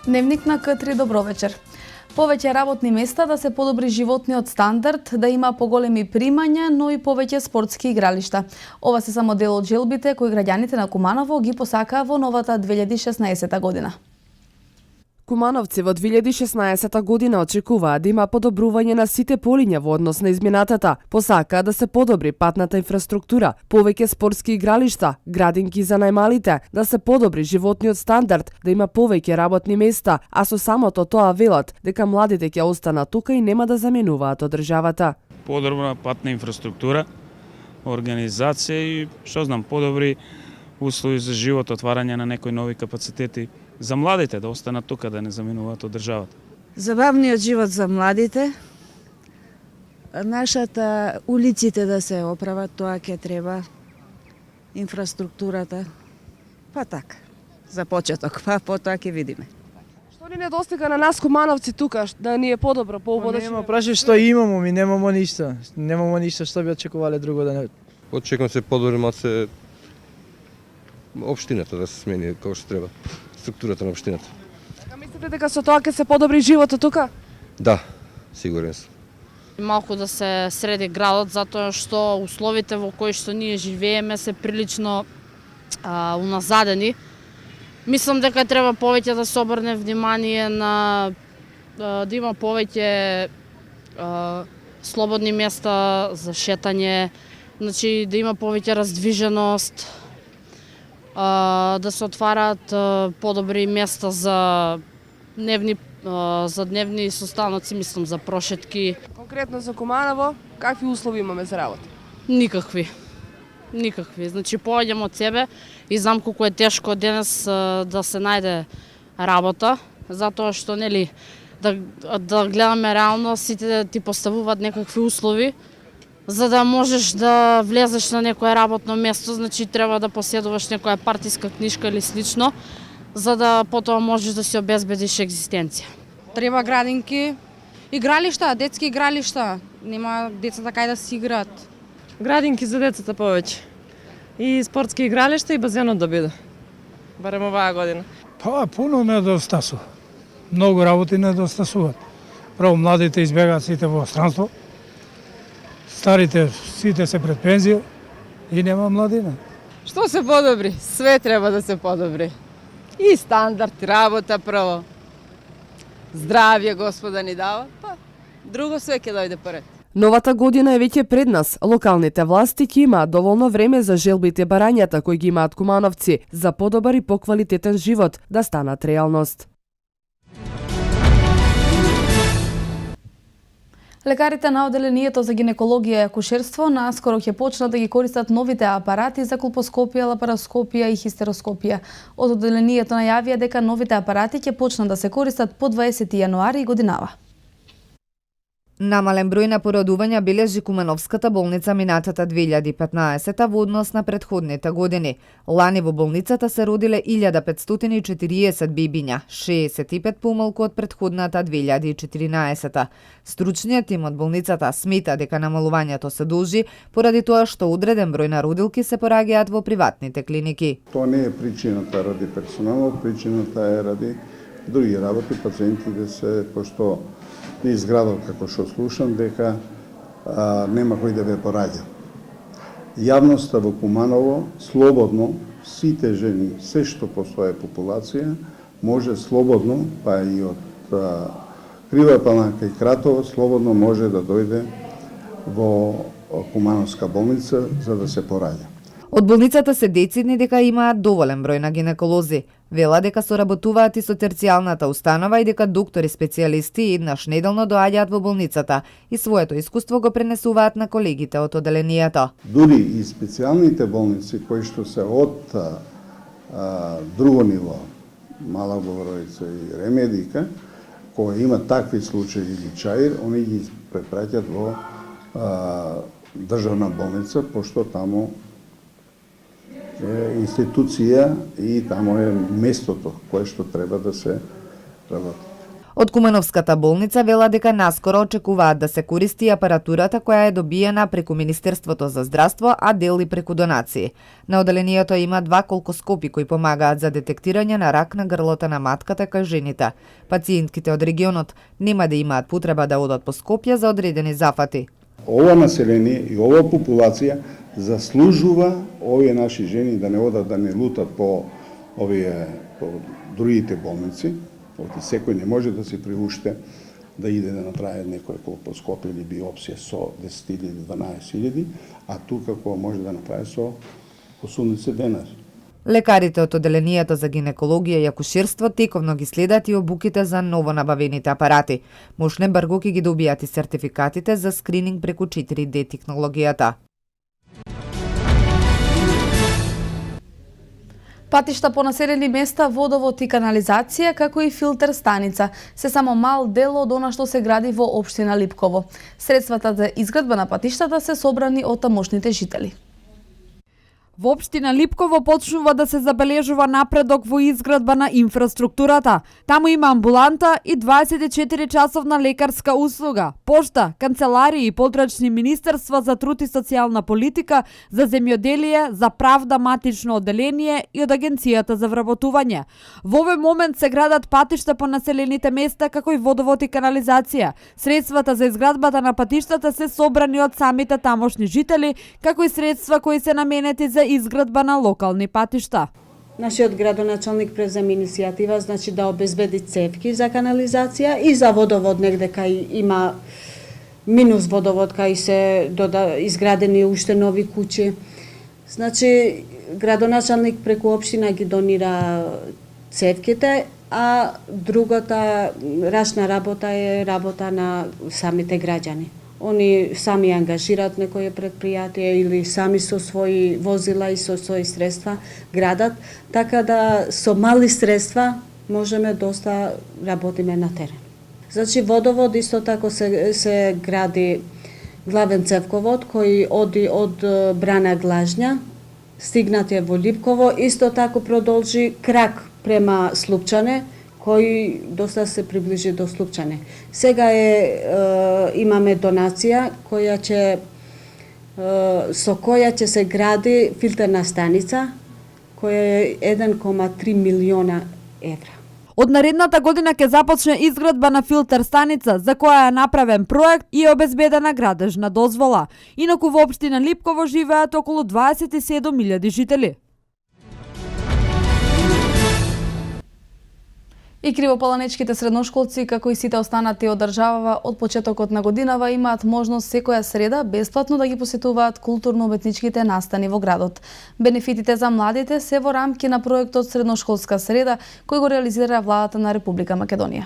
Дневник на К3, добро вечер. Повеќе работни места да се подобри животниот стандард, да има поголеми примања, но и повеќе спортски игралишта. Ова се само дел од желбите кои граѓаните на Куманово ги посакаа во новата 2016 година. Кумановци во 2016 година очекуваат да има подобрување на сите полиња во однос на изминатата. Посакаат да се подобри патната инфраструктура, повеќе спортски игралишта, градинки за најмалите, да се подобри животниот стандард, да има повеќе работни места, а со самото тоа велат дека младите ќе останат тука и нема да заменуваат од државата. Подобра патна инфраструктура, организација и, што знам, подобри услови за живот, отварање на некои нови капацитети за младите да останат тука, да не заминуваат од државата. Забавниот живот за младите, нашата улиците да се оправат, тоа ќе треба, инфраструктурата, па така, за почеток, па потоа ќе видиме. Што ни недостига на нас кумановци тука, да ни е подобро, поубаво? Нема, прашај што имамо, ми немамо ништо. Немамо ништо, што би очекувале друго да не... Очекувам се подобри малце општината да се смени како што треба, структурата на општината. Така мислите дека со тоа ќе се подобри животот тука? Да, сигурен сум. Малку да се среди градот, затоа што условите во кои што ние живееме се прилично уназадени. Мислам дека треба повеќе да се обрне внимание на да има повеќе слободни места за шетање, значи да има повеќе раздвиженост, да се отварат подобри места за дневни состаноци, мислам за прошетки. Конкретно за Куманово, какви услови имаме за работа? Никакви. Значи поаѓам од себе и знам колку е тешко денес да се најде работа, затоа што нели да гледаме реално, сите ти поставуваат некакви услови. За да можеш да влезеш на некое работно место, значи треба да поседуваш некоја партиска книжка или слично, за да потоа можеш да си обезбедиш екзистенција. Треба градинки, игралишта, детски игралишта. Нема децата кај да си играат. Градинки за децата повеќе. И спортски игралишта и базенот да биде. Барем оваа година. Па, пуно недостасува. Многу работи недостасуваат. Право младите избегаат сите во странство. Старите сите се пред пензија и нема младина. Што се подобри? Све треба да се подобри. И стандард, работа прво. Здравје Господа ни дава, па друго све ќе дојде поред. Новата година е веќе пред нас. Локалните власти ќе имаат доволно време за желбите и барањата кои ги имаат кумановци за подобар и поквалитетен живот да станат реалност. Лекарите на одделението за гинекологија и акушерство наскоро ќе почнат да ги користат новите апарати за колпоскопија, лапароскопија и хистероскопија. Од одделението најавија дека новите апарати ќе почнат да се користат по 20 јануари годинава. Намален број на породувања бележи Кумановската болница минатата 2015 во однос на претходните години. Лани во болницата се родиле 1540 бебиња, 65 помалку од претходната 2014. Стручниот тим од болницата смета дека намалувањето се должи поради тоа што одреден број на родилки се пораѓаат во приватните клиники. Тоа не е причината ради персоналот, причината е ради други работи, пациентите се, пошто низ градот, како што слушам, дека нема кој да ве пораѓа. Јавноста во Куманово слободно, сите жени, се што постоje популација, може слободно, па и од Крива Паланка и Кратово, слободно може да дојде во Кумановска болница за да се пораѓа. Од болницата се децидни дека имаат доволен број на гинеколози. Вела дека соработуваат и со терцијалната установа и дека доктори специјалисти еднаш неделно доаѓаат во болницата и своето искуство го пренесуваат на колегите од одделението. Дури и специјалните болници кои што се од друго ниво, Мала Богоровица и Ремедика, кои има такви случаи или Чаир, они ги препраќаат во државна болница, пошто тамо е институција и тамо е местото кое што треба да се работи. Од Куменовската болница вела дека наскоро очекуваат да се користи апаратурата која е добиена преку Министерството за здравство, а дел и преку донации. На оделението има 2 колкоскопи кои помагаат за детектирање на рак на грлото на матката кај жените. Пациентките од регионот нема да имаат потреба да одат по Скопје за одредени зафати. Ова население и ова популација заслужува овие наши жени да не одат да не лутат по другите болници. Оти секој не може да се приуште да иде да направи некој колпоскоп или биопсија со 10 или 12 илјади, а тука кога може да направи со 80 денар. Лекарите од оделението за гинекологија и акушерство тековно ги следат и обуките за новонабавените апарати. Мошне брго ќе ги добијат и сертификатите за скрининг преку 4D технологијата. Патишта по населени места, водовод и канализација, како и филтер станица, се само мал дел од она што се гради во општина Липково. Средствата за изградба на патиштата се собрани од тамошните жители. Во општина Липково почнува да се забележува напредок во изградба на инфраструктурата. Таму има амбуланта и 24-часовна лекарска услуга, пошта, канцеларии и потрачни министерства за труд и социјална политика, за земјоделие, за правда матично оделение и од Агенцијата за вработување. Во овој момент се градат патишта по населените места, како и водовод и канализација. Средствата за изградбата на патиштата се собрани од самите тамошни жители, како и средства кои се наменети за изградба на локални патишта. Нашиот градоначалник презема иницијатива, значи да обезбеди цевки за канализација и за водовод, негде кај има минус водовод, кај се изградени уште нови куќи. Значи, градоначалник преку општина ги донира цевките, а другата рачна работа е работа на самите граѓани. Они сами ангажираат некое предпријатие или сами со своји возила и со своји средства градат, така да со мали средства можеме доста работиме на терен. Значи водовод исто тако се гради главен цевковод кој оди од Брана Глажња, стигнат е во Липково, исто тако продолжи крак према Слупчане, кој доста се приближи до Слупчане. Сега имаме донација со која ќе се гради филтерна станица, која е 1,3 милиона евра. Од наредната година ќе започне изградба на филтер станица, за која е направен проект и е обезбедена градежна дозвола. Инаку во општина Липково живеат околу 27.000 жители. И кривопаланечките средношколци, како и сите останати од државава, од почетокот на годинава имаат можност секоја среда бесплатно да ги посетуваат културно-уметничките настани во градот. Бенефитите за младите се во рамки на проектот Средношколска среда, кој го реализира владата на Република Македонија.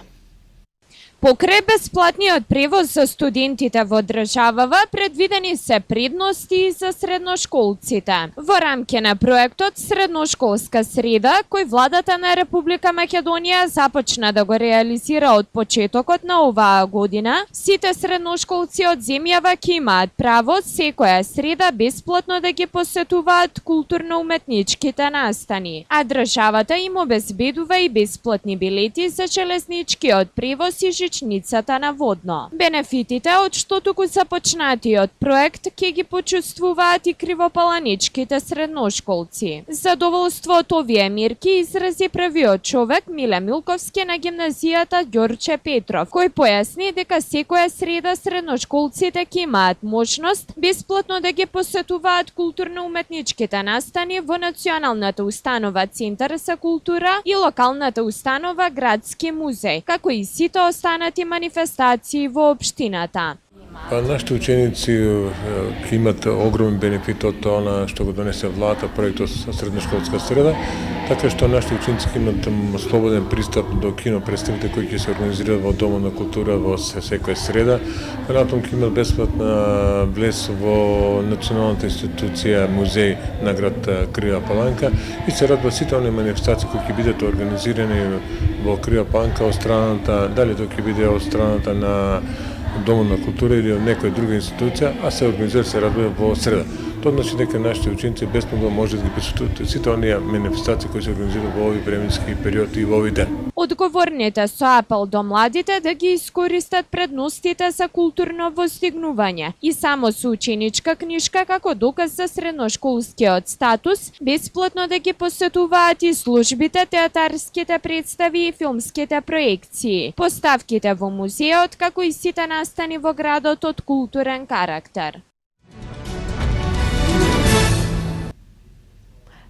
Покрај бесплатниот превоз за студентите во државава, предвидени се предности за средношколците. Во рамки на проектот Средношколска среда, кој владата на Република Македонија започна да го реализира од почетокот на оваа година, сите средношколци од земјава ќе имаат право секоја среда бесплатно да ги посетуваат културно-уметничките настани, а државата им обезбедува и бесплатни билети за железничкиот превоз и жичницата на водно. Бенефитите од што туку започнатиот проект ќе ги почувствуваат и кривопаланичките средношколци. Задоволство од овие мерки изрази првиот човек Миле Милковски на гимназијата Ѓорче Петров, кој појасни дека секоја среда средношколците ќе имаат можност бесплатно да ги посетуваат културно-уметничките настани во Националната установа Центар за култура и локалната установа Градски музеј, како и сите останати манифестации во општината. Нашите ученици ќе имат огромен бенефит од тоа што го донесе владата проектот Средношколска среда, така што нашите ученици ќе имат слободен пристап до кино представите кои ќе се организираат во Домот на култура во секоја среда. Натаму ќе имат бесплатна влез во националната институција музеј на град Крива Паланка и се радува сите оние манифестации кои ќе бидат организирани во Крива Паланка од страната, дали тоа ќе биде од страната на Домот на култура или од некоја друга институција, а се организира се радува во среда. Тоа значи дека нашите ученици бесплатно може да ги присуствуваат сите оние манифестации кои се организираат во овој временски период и во овој ден. Одговорните со апел до младите да ги искористат предностите за културно постигнување и само со ученичка книжка како доказ за средношколскиот статус, бесплатно да ги посетуваат и службите, театарските представи и филмските проекции, поставките во музеот, како и сите настани во градот од културен карактер.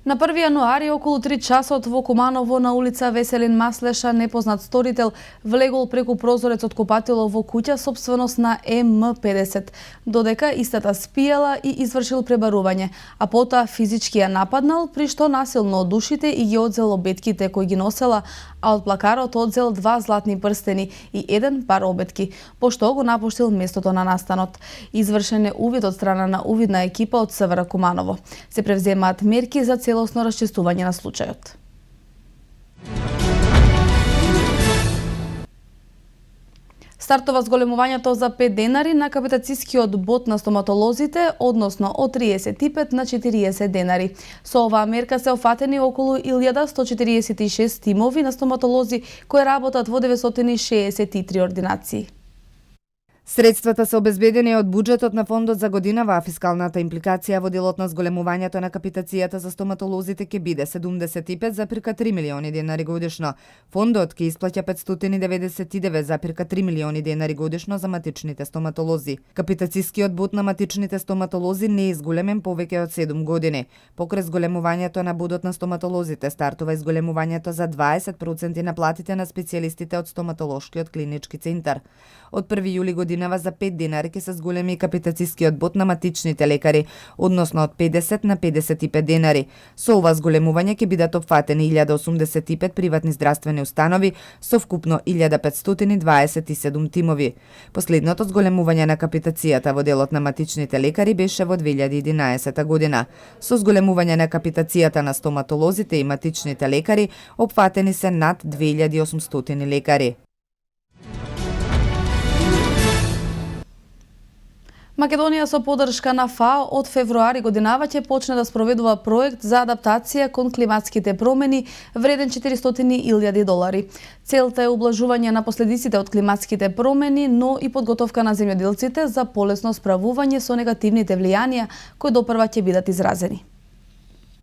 На 1 јануари околу 3 часот во Куманово на улица Веселин Маслеша непознат сторител влегол преку прозорец од купатило во куќа собственост на М50, додека истата спиела и извршил пребарување, а потоа физички ја нападнал, при што насилно одушите и ги одзел обетките кои ги носела, а од плакарот одзел 2 златни прстени и 1 пар обетки, пошто го напуштил местото на настанот. Извршен е увид од страна на увидна екипа од СВР Куманово. Се превземаат мерки за целосно расчистување на случајот. Стартува зголемувањето за 5 денари на капитацискиот бот на стоматолозите, односно од 35 на 40 денари. Со оваа мерка се офатени околу 1146 тимови на стоматолози кои работат во 963 ординации. Средствата се обезбедени од буџетот на фондот за годинава, а фискалната импликација во делот на зголемувањето на капитацијата за стоматолозите ќе биде 75,3 милиони денари годишно. Фондот ќе исплаќа 599,3 милиони денари годишно за матичните стоматолози. Капитацискиот бод на матичните стоматолози не е изголемен повеќе од 7 години. Покрај зголемувањето на будот на стоматолозите стартува изголемувањето за 20% на платите на специјалистите од стоматолошкиот клинички центар. Од 1 јули годинава за 5 денари ќе се зголеми капитацискиот бод на матичните лекари, односно од 50 на 55 денари. Со ова зголемување ќе бидат опфатени 1085 приватни здравствени установи со вкупно 1527 тимови. Последното зголемување на капитацијата во делот на матичните лекари беше во 2011 година. Со зголемување на капитацијата на стоматолозите и матичните лекари опфатени се над 2800 лекари. Македонија со поддршка на ФАО од февруари годинава ќе почне да спроведува проект за адаптација кон климатските промени вреден $400,000. Целта е ублажување на последиците од климатските промени, но и подготовка на земјоделците за полесно справување со негативните влијанија кои допрва ќе бидат изразени.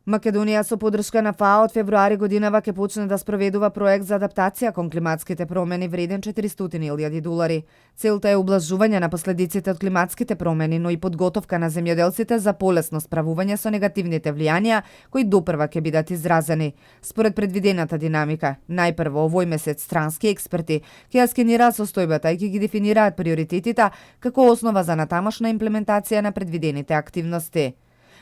Македонија со поддршка на ФАО од февруари годинава ќе почне да спроведува проект за адаптација кон климатските промени вреден $400,000. Целта е ублажување на последиците од климатските промени, но и подготовка на земјоделците за полесно справување со негативните влијанија кои допрва ќе бидат изразени. Според предвидената динамика, најпрво овој месец странски експерти ќе ја скенираат состојбата и ќе ги дефинираат приоритетите како основа за натамошна имплементација на предвидените активности.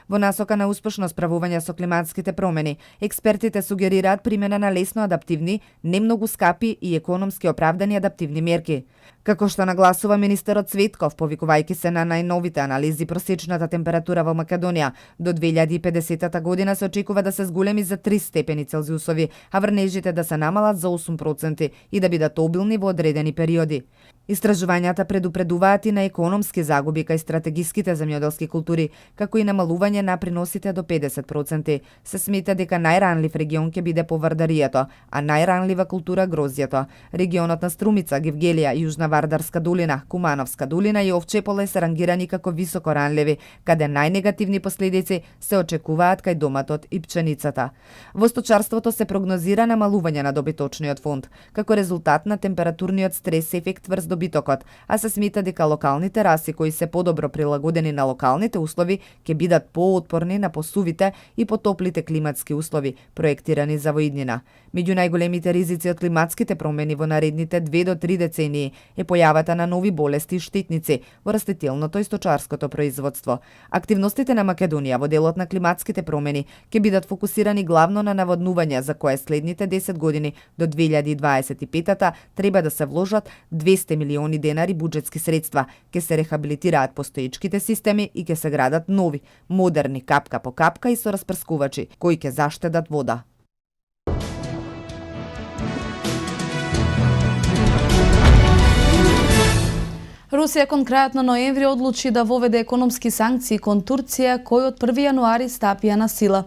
Во насока на успешно справување со климатските промени, експертите сугерираат примена на лесно адаптивни, не многу скапи и економски оправдани адаптивни мерки. Како што нагласува министерот Цветков, повикувајќи се на најновите анализи, просечната температура во Македонија до 2050 година се очекува да се зголеми за 3 степени Целзиусови, а врнежите да се намалат за 8% и да бидат обилни во одредени периоди. Истражувањата предупредуваат и на економски загуби кај стратегиските земјоделски култури, како и намалување на приносите до 50%. Се смета дека најранлив регион ќе биде повардаријето, а најранлива култура грозјето. Регионот на Струмица, Гевгелија, Јужна Вардарска долина, Кумановска долина и Овчеполе се рангирани како високо ранливи, каде најнегативни последици се очекуваат кај доматот и пченицата. Во сточарството се прогнозира намалување на добиточниот фонд, како резултат на температурниот стрес ефект врз добитокот, а се смета дека локалните раси кои се подобро прилагодени на локалните услови ќе бидат поотпорни на посувите и потоплите климатски услови, проектирани за воиднина. Меѓу најголемите ризици од климатските промени во наредните 2 до 3 децении е појавата на нови болести и штетници во растителното и сточарското производство. Активностите на Македонија во делот на климатските промени ќе бидат фокусирани главно на наводнување, за кое следните 10 години до 2025 треба да се вложат 200 милиони денари буџетски средства, ќе се рехабилитираат постоечките системи и ќе се градат нови, модерни капка по капка и со распрскувачи, кои ќе заштедат вода. Русија кон крајот на ноември одлучи да воведе економски санкции кон Турција, кои од 1 јануари стапија на сила.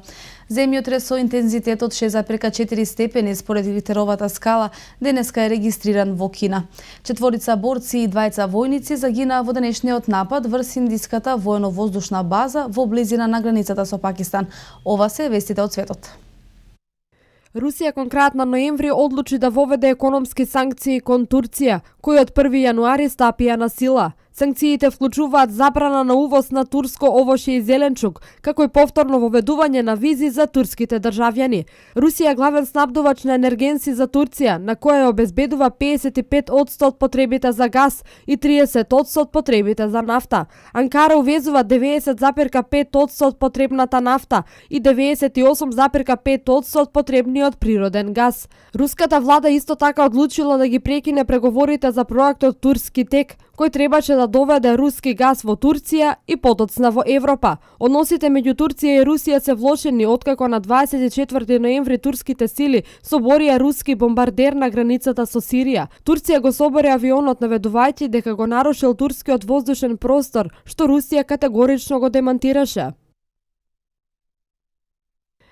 Земјотрес со интензитет од 6,4 степени според Рихтеровата скала денеска е регистриран во Кина. 4 борци и 2 војници загинаа во денешниот напад врз индиската воено-воздушна база во близина на границата со Пакистан. Ова се вестите од светот. Русија кон крајот на ноември одлучи да воведе економски санкции кон Турција, кои од 1 јануари стапија на сила. Санкциите вклучуваат забрана на увоз на турско овошје и зеленчук, како и повторно воведување на визи за турските државјани. Русија е главен снабдувач на енергенси за Турција, на која обезбедува 55% од потребите за газ и 30% од потребите за нафта. Анкара увезува 90,5% од потребната нафта и 98,5% од потребниот природен газ. Руската влада исто така одлучила да ги прекине преговорите за проектот Турски тек, кој требаше да доведе руски газ во Турција и подоцна во Европа. Односите меѓу Турција и Русија се влошени откако на 24 ноември турските сили соборија руски бомбардер на границата со Сирија. Турција го собори авионот наведувајќи дека го нарушил турскиот воздушен простор, што Русија категорично го демантираше.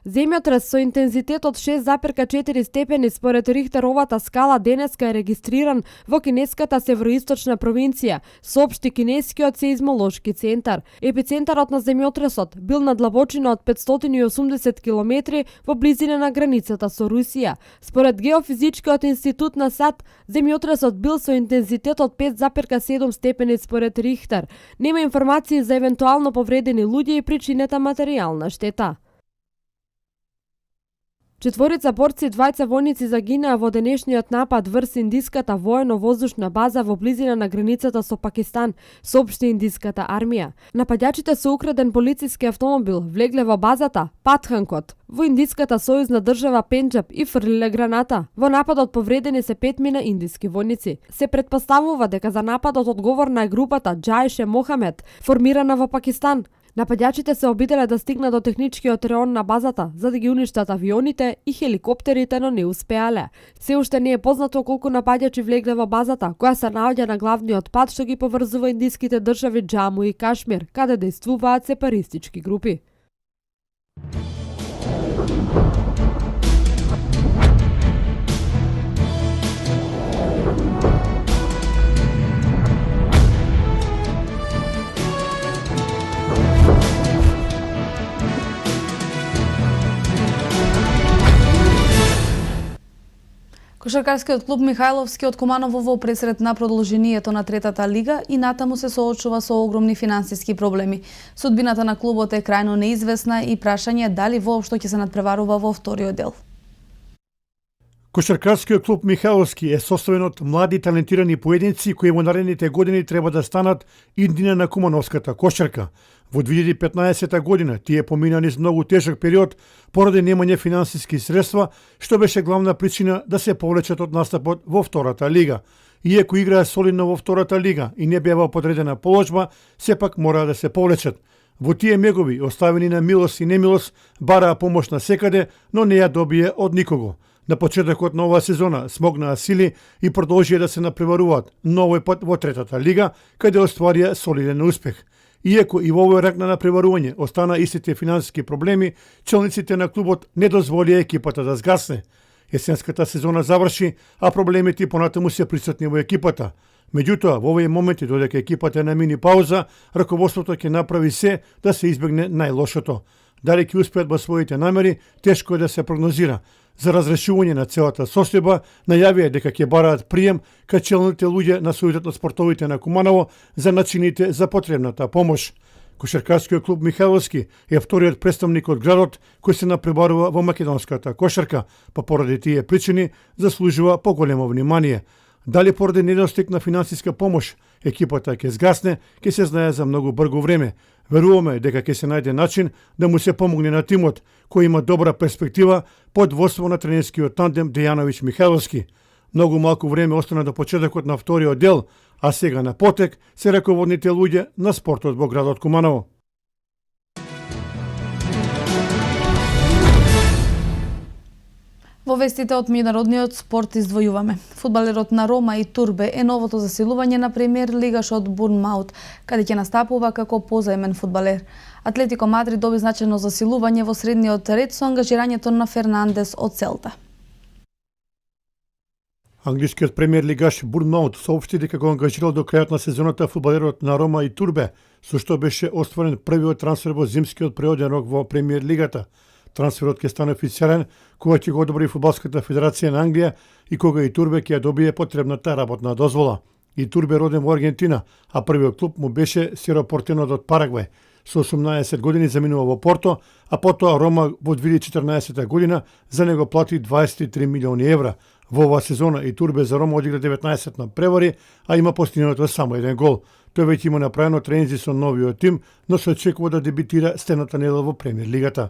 Земјотрес со интензитет од 6,4 степени според Рихтеровата скала денеска е регистриран во кинеската североисточна провинција, соопшти кинескиот сеизмолошки центар. Епицентарот на земјотресот бил на длабочина од 580 км во близина на границата со Русија. Според Геофизичкиот институт на САД, земјотресот бил со интензитет од 5,7 степени според Рихтер. Нема информации за евентуално повредени луѓе и причината материјална штета. 4 борци и 2 војници загинаа во денешниот напад врз индиската воено-воздушна база во близина на границата со Пакистан, соопшти индиската армија. Нападјачите со украден полициски автомобил влегле во базата Патханкот во индиската сојузна држава Пенџаб и фрлиле граната. Во нападот повредени се 5 индиски војници. Се претпоставува дека за нападот одговорна е групата Џаеше Мохамед, формирана во Пакистан. Нападјачите се обиделе да стигнат до техничкиот реон на базата за да ги уништат авионите и хеликоптерите, но не успеале. Се уште не е познато колку нападјачи влегле во базата, која се наоѓа на главниот пат што ги поврзува индиските држави Џаму и Кашмир, каде дејствуваат сепаристички групи. Кошаркарскиот клуб Михајловски од Куманово во пресрет на продолжението на третата лига и натаму се соочува со огромни финансиски проблеми. Судбината на клубот е крајно неизвестна и прашање дали воопшто ќе се надпреварува во вториот дел. Кошаркарскиот клуб Михајловски е составен од млади талентирани поединци кои во наредните години треба да станат иднина на кумановската кошарка. Во 2015 година тие помина низ многу тежок период поради немање финансиски средства, што беше главна причина да се повлечат од настапот во втората лига. Иако играа солидно во втората лига и не беа во подредена положба, сепак мора да се повлечат. Во тие мегови, оставени на милост и немилост, бараа помош на секаде, но не ја добие од никого. На почетокот на оваа сезона смогнаа сили и продолжија да се напреваруваат, но овој пат во третата лига, каде остварија солиден успех. Иако и во овој рак на напреварување остана истите финансиски проблеми, челниците на клубот не дозволија екипата да згасне. Есенската сезона заврши, а проблемите и понатаму се присутни во екипата. Меѓутоа, во овој моменти, додека екипата е на мини пауза, раководството ќе направи се да се избегне најлошото. Дали ќе успеат во своите намери, тешко е да се прогнозира. За разрешување на целата состојба, најавија дека ќе бараат прием кај челните луѓе на Сојузот на спортовите на Куманово за начините за потребната помош. Кошаркарскиот клуб Михајловски е вториот представник од градот кој се напребарува во македонската кошарка, па поради тие причини заслужува поголемо внимание. Дали поради недостиг на финансиска помош екипата ќе згасне, ќе се знае за многу брзо време. Веруваме дека ќе се најде начин да му се помогне на тимот, кој има добра перспектива под водство на тренерскиот тандем Дејановиќ Михајловски. Многу малку време остана до почетокот на вториот дел, а сега на потек се раководните луѓе на спортот во градот Куманово. Во Во вестите од меѓународниот спорт издвојуваме. Фудбалерот на Рома и Турбе е новото засилување на премиер лигашот Бурнмаут, каде ќе настапува како позаемен фудбалер. Атлетико Мадрид доби значајно засилување во средниот ред со ангажирањето на Фернандес од Целта. Англискиот премиер лигаш Бурнмаут соопшти дека го ангажирал до крајот на сезоната фудбалерот на Рома и Турбе, со што беше остварен првиот трансфер во зимскиот преоден рок во премиер лигата. Трансферот ќе стане официјален кога ќе го одобри Фудбалската федерација на Англија и кога и Турбе ќе ја добие потребната работна дозвола. И Турбе роден во Аргентина, а првиот клуб му беше Серо Портенот од Парагвај. Со 18 години заминува во Порто, а потоа Рома во 2014 година за него плати 23 милиони евра. Во оваа сезона и Турбе за Рома одигра 19 на превари, а има постигнато само еден гол. Тој веќе има направено тренинзи со новиот тим, но се очекува да дебитира стената недела во премиер лигата.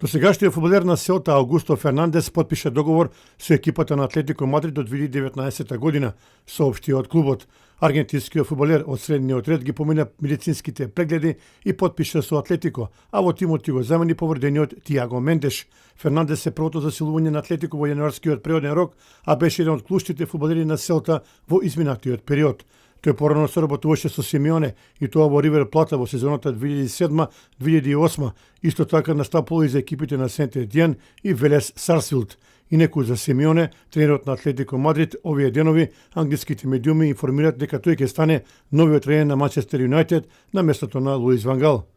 Досегашниот фудбалер на Селта Аугусто Фернандес потпиша договор со екипата на Атлетико Мадрид до 2019 година, соопшти од клубот. Аргентинскиот фудбалер од средниот ред ги помина медицинските прегледи и потпиша со Атлетико, а во тимот ќе го замени повредениот Тиаго Мендеш. Фернандес е првото засилување на Атлетико во јануарскиот преоден рок, а беше еден од клучните фудбалери на Селта во изминатиот период. Тој порано соработуваше со Симеоне и тоа во Ривер Плата во сезоната 2007-2008, исто така настапувал и за екипите на Сент Етиен и Велес Сарсфилд. Инеку за Симеоне, тренерот на Атлетико Мадрид, овие денови англиските медиуми информираат дека тој ќе стане новиот тренер на Манчестер Юнајтед на местото на Луис Ван Гал.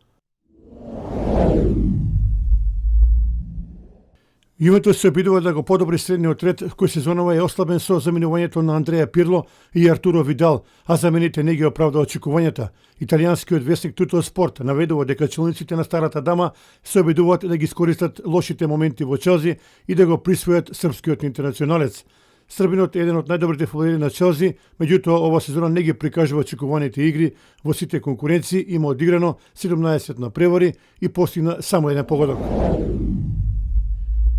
Јувентус се обидува да го подобри средниот ред, кој сезонова е ослабен со заминувањето на Андреа Пирло и Артуро Видал, а замените не ги оправда очекувањата. Италијанскиот весник Туто Спорт наведува дека челниците на Старата Дама се обидуваат да ги искористат лошите моменти во Челси и да го присвојат српскиот интернационалец. Србинот е еден од најдобрите фудбалери на Челси, меѓутоа ова сезона не ги прикажува очекуваните игри во сите конкуренции, има одиграно 17 на превари и постигна само еден погодок.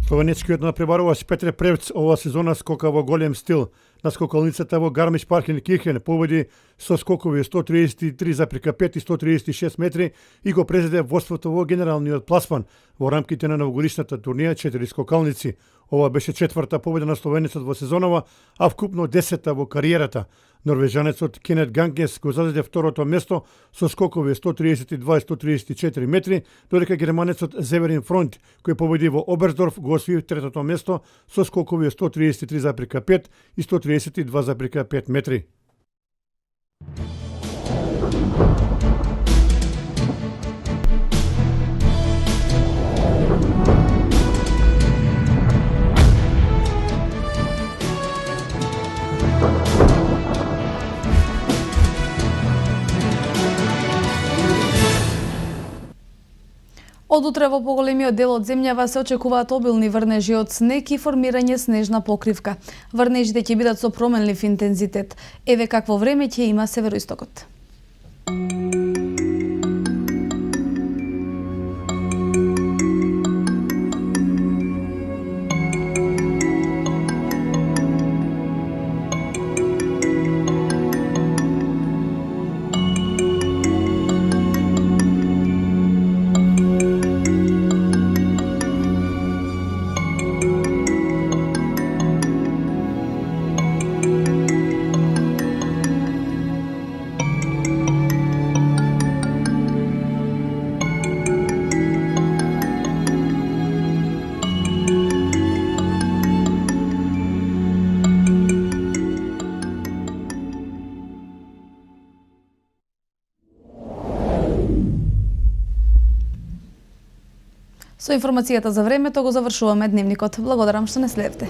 Словенечкиот надпреварувач Петре Превц оваа сезона скока во голем стил. На скокалницата во Гармиш Паркенкирхен победи со скокови 133,5 и 136 метри и го презеде водството во генералниот пласман во рамките на новогодишната турнија 4 скокалници. Ова беше четврта победа на словенецот во сезонова, а вкупно 10-та во кариерата. Норвежанецот Кенет Гангес го зазеде второто место со скокови 132 и 134 метри, додека германецот Зеверин Фронт, кој победи во Оберсдорф, го освои третото место со скокови 133,5 и 132,5 метри. Од утре во поголемиот дел од земјава се очекуваат обилни врнежи од снег и формирање снежна покривка. Врнежите ќе бидат со променлив интензитет. Еве какво време ќе има североистокот. Со информацијата за времето го завршуваме дневникот. Благодарам што не следевте.